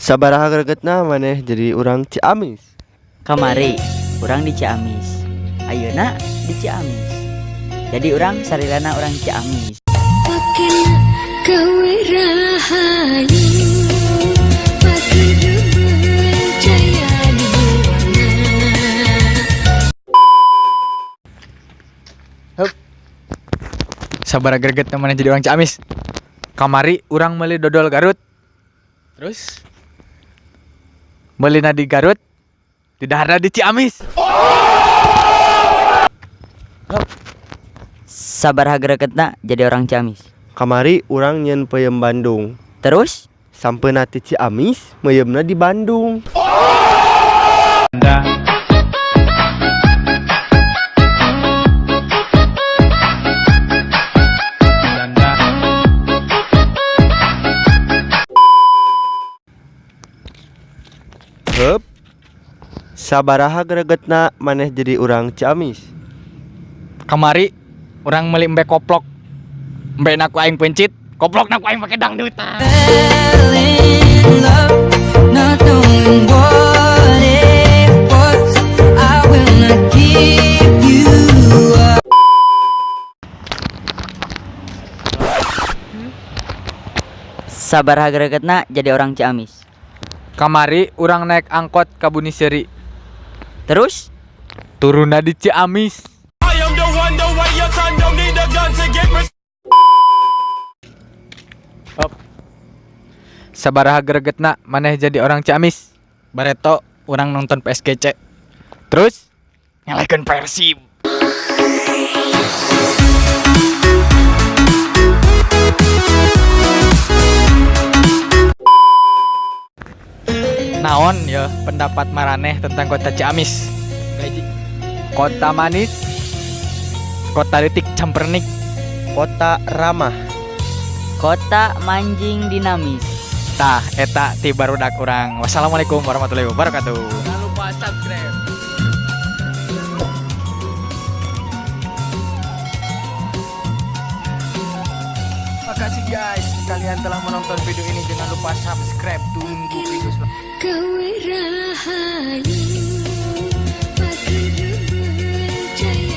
Sabaraha gregetna maneh jadi urang Ciamis. Kamari urang di Ciamis, ayeuna di Ciamis. Jadi urang sarilana urang Ciamis. Makin gawe rahayu, makin berjaya di buana. Sabaraha gregetna maneh jadi urang Ciamis. Kamari urang meuli dodol Garut. Terus meulina di Garut, di daharna di Ciamis. Sabaraha gregetna jadi orang Ciamis. Kamari urang nyen peuyeum Bandung. Terus Sampeuna ti Ciamis, meuyeumna di Bandung. Heup. Sabaraha gregetna maneh jadi urang Ciamis. Kamari urang meuli embe koplok. Embe na ku aing pencit, koplok na ku aing pake dangdutan. sabaraha gregetna jadi orang Ciamis. Kamari urang naik angkot ka Buniseri. Terus Turunna di Ciamis. Sabaraha gregetna maneh jadi orang Ciamis. Bareto urang nonton PSGC. Terus nyalaikeun Persib. Naon ya pendapat maraneh tentang kota Ciamis? Kota manis, kota detik campernik, Kota ramah. kota manjing dinamis. tah eta ti barudak urang. Wassalamualaikum warahmatullahi wabarakatuh. Jangan lupa subscribe. Makasih guys, kalian telah menonton video ini. Jangan lupa subscribe. Tunggu video selanjutnya. Gawe rahayu, makin berjaya.